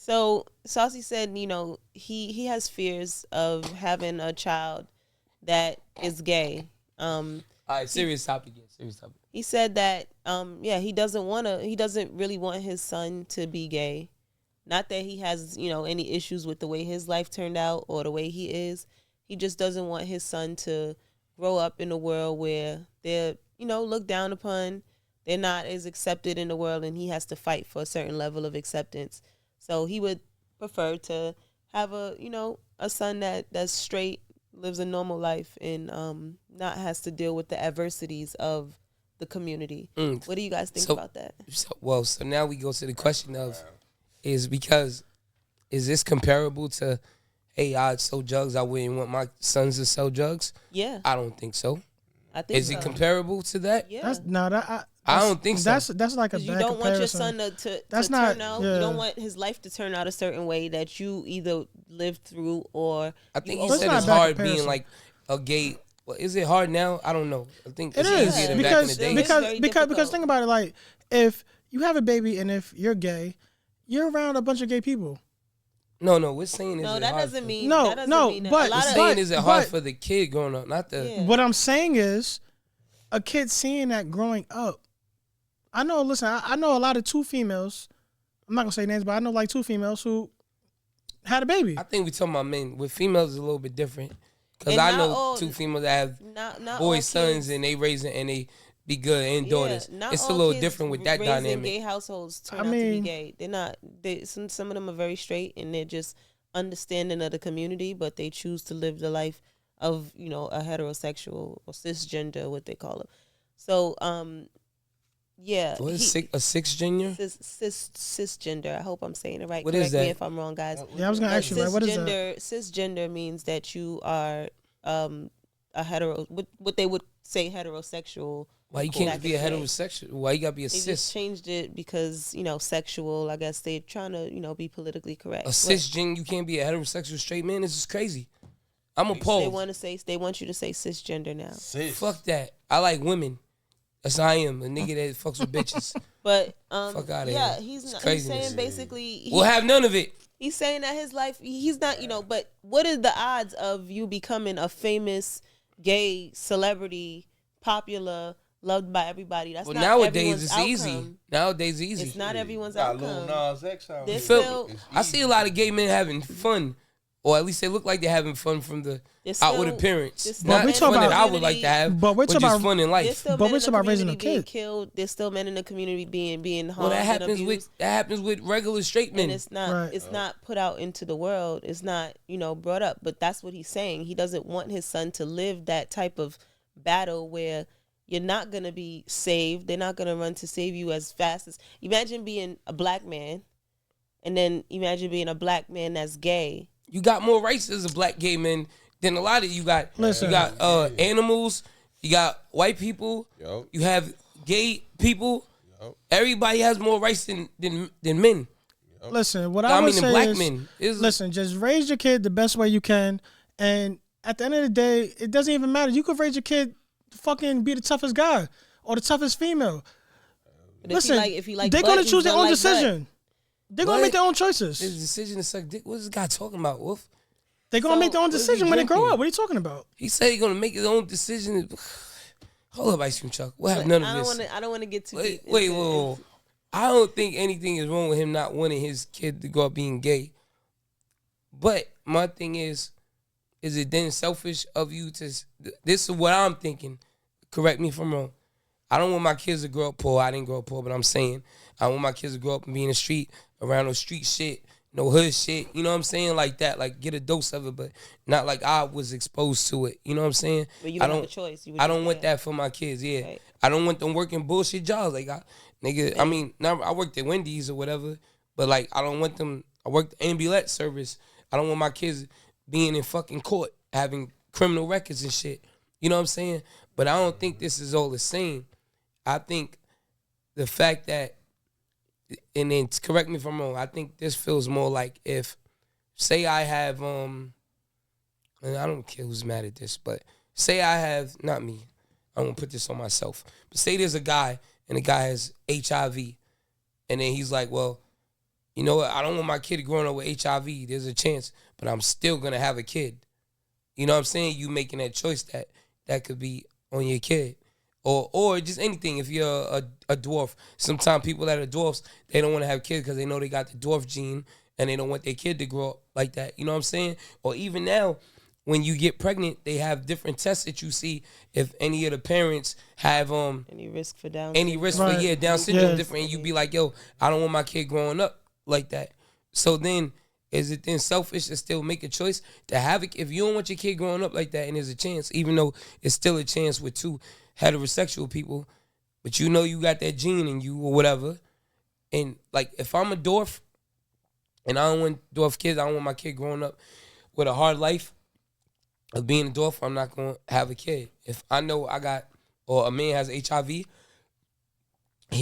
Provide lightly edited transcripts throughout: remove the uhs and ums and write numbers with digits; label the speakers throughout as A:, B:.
A: So Saucy said, he has fears of having a child that is gay.
B: All right, serious topic.
A: He said that, he doesn't really want his son to be gay. Not that he has, any issues with the way his life turned out or the way he is. He just doesn't want his son to grow up in a world where they're, looked down upon. They're not as accepted in the world, and he has to fight for a certain level of acceptance. So he would prefer to have a son that's straight, lives a normal life, and not has to deal with the adversities of the community. What do you guys think about that?
B: So now we go to the question of, is this comparable to, hey, I sell drugs, I wouldn't want my sons to sell drugs?
A: Yeah.
B: I don't think so.
A: I think
B: Is it comparable to that?
A: Yeah.
B: I don't think so.
C: That's like a bad
A: you don't
C: comparison.
A: want your son to turn out. Yeah. You don't want his life to turn out a certain way that you either lived through or.
B: I think he said it's hard being like a gay. Well, is it hard now? I don't know. I think it's easier than back in the day.
C: Because think about it, like if you have a baby and if you're gay, you're around a bunch of gay people.
B: No, we're saying
A: no, that doesn't mean
C: no, but
B: we're saying is it hard for the kid growing up, not the.
C: Yeah. What I'm saying is, a kid seeing that growing up. I know. Listen, I know a lot of two females. I'm not gonna say names, but I know like two females who had a baby.
B: I think we're talking about men. With females, it's a little bit different. Because I know two females that have boys, sons, and they raising and they be good and daughters. It's a little different with that dynamic.
A: Gay households turn out to be gay. They're not. Some of them are very straight and they're just understanding of the community, but they choose to live the life of a heterosexual or cisgender, what they call it. So, yeah.
B: What is a cisgender?
A: Cisgender. I hope I'm saying it right.
B: What
A: Correct
B: is that?
A: me if I'm wrong, guys.
C: Yeah, I was gonna ask you, right? What is that?
A: Cisgender means that you are a hetero. What they would say heterosexual.
B: Why you can't be a heterosexual? Why you gotta be a cis?
A: They just changed it because sexual. I guess they're trying to be politically correct.
B: A cisgender, you can't be a heterosexual straight man. This is crazy. I'm appalled.
A: They want you to say cisgender now.
B: Fuck that. I like women. That's how I am. A nigga that fucks with bitches.
A: But
B: fuck out of here.
A: Yeah, he's saying basically
B: we'll have none of it.
A: He's saying that his life, he's not, but what are the odds of you becoming a famous gay celebrity, popular, loved by everybody? That's not
B: nowadays it's
A: outcome.
B: easy. Nowadays it's easy.
A: It's not everyone's outcome.
B: I see a lot of gay men having fun. Or at least they look like they're having fun from the outward appearance.
C: But we talk about
B: that I would like to have, but we're talking about fun in life.
C: But we're talking about raising a kid.
A: Killed. There's still men in the community being harmed.
B: Well, that happens with regular straight men.
A: And it's not it's not put out into the world. It's not brought up. But that's what he's saying. He doesn't want his son to live that type of battle where you're not gonna be saved. They're not gonna run to save you as fast as. Imagine being a black man, and then imagine being a black man that's gay.
B: You got more rights as a black gay man than a lot of you got. Listen, you got animals. You got white people.
D: Yep.
B: You have gay people. Yep. Everybody has more rights than men.
C: Yep. Listen, what I would say
B: black
C: is,
B: men
C: listen, just raise your kid the best way you can, and at the end of the day, it doesn't even matter. You could raise your kid to fucking be the toughest guy or the toughest female.
A: But
C: listen,
A: if he like
C: they're
A: butt,
C: gonna choose their own decision.
A: Butt.
C: They're going to make their own choices.
B: His decision to suck dick. What is this guy talking about, Wolf?
C: They're going to make their own decision when they grow up. What are you talking about?
B: He said he's going to make his own decision. Hold up, Ice Cream Chuck. We'll have none of this.
A: I don't want to get too deep.
B: Wait. I don't think anything is wrong with him not wanting his kid to grow up being gay. But my thing is it then selfish of you to... This is what I'm thinking. Correct me if I'm wrong. I don't want my kids to grow up poor. I didn't grow up poor, but I'm saying I want my kids to grow up and be in the street, around no street shit, no hood shit. You know what I'm saying? Like that. Like get a dose of it, but not like I was exposed to it. You know what I'm saying?
A: But you don't have a choice.
B: I don't want that for my kids, yeah. Right. I don't want them working bullshit jobs. Like, I mean, now I worked at Wendy's or whatever, but like I don't want them, I worked ambulance service. I don't want my kids being in fucking court, having criminal records and shit. You know what I'm saying? But I don't think this is all the same. I think the fact that, and then correct me if I'm wrong, I think this feels more like if, say I have, and I don't care who's mad at this, but say I have, not me, I won't put this on myself, but say there's a guy and the guy has HIV, and then he's like, well, you know what, I don't want my kid growing up with HIV. There's a chance, but I'm still gonna have a kid. You know what I'm saying? You making that choice that could be on your kid. Or just anything. If you're a dwarf, sometimes people that are dwarfs, they don't want to have kids because they know they got the dwarf gene and they don't want their kid to grow up like that. You know what I'm saying? Or even now, when you get pregnant, they have different tests that you see if any of the parents have
A: any risk for Down
B: syndrome. Down syndrome different, and you be like, yo, I don't want my kid growing up like that. So then, is it then selfish to still make a choice to have it if you don't want your kid growing up like that, and there's a chance, even though it's still a chance with two heterosexual people, but you know you got that gene in you or whatever. And like, if I'm a dwarf and I don't want dwarf kids, I don't want my kid growing up with a hard life of being a dwarf, I'm not going to have a kid. If I know or a man has HIV, he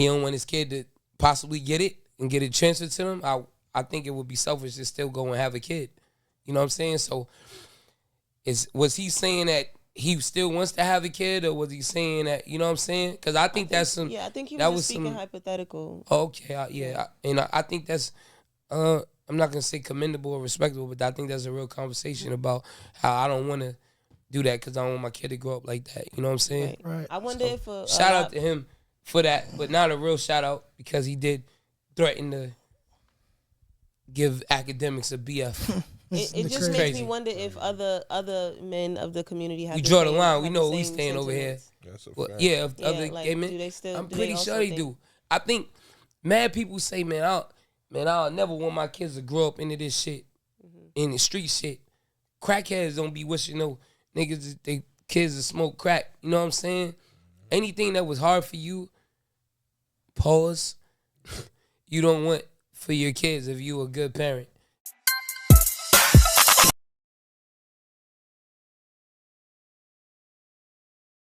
B: don't want his kid to possibly get it and get it transferred to him, I think it would be selfish to still go and have a kid. You know what I'm saying? So was he saying that he still wants to have a kid, or was he saying that, you know what I'm saying? Because I think that's some...
A: Yeah, I think he was just speaking hypothetical.
B: Okay, I think that's... I'm not going to say commendable or respectable, but I think that's a real conversation about how I don't want to do that because I don't want my kid to grow up like that. You know what I'm saying?
C: Right.
A: I wonder if...
B: shout out to him for that, but not a real shout out because he did threaten to give academics a BF.
A: It just makes me wonder if other men of the community have.
B: We draw the line. We know we staying over here.
D: That's a fact.
B: Yeah, if other gay men, I'm pretty sure they do. I think mad people say, man, I'll never want my kids to grow up into this shit, in the street shit. Crackheads don't be wishing no niggas they kids to smoke crack. You know what I'm saying? Anything that was hard for you, pause. You don't want for your kids if you a good parent.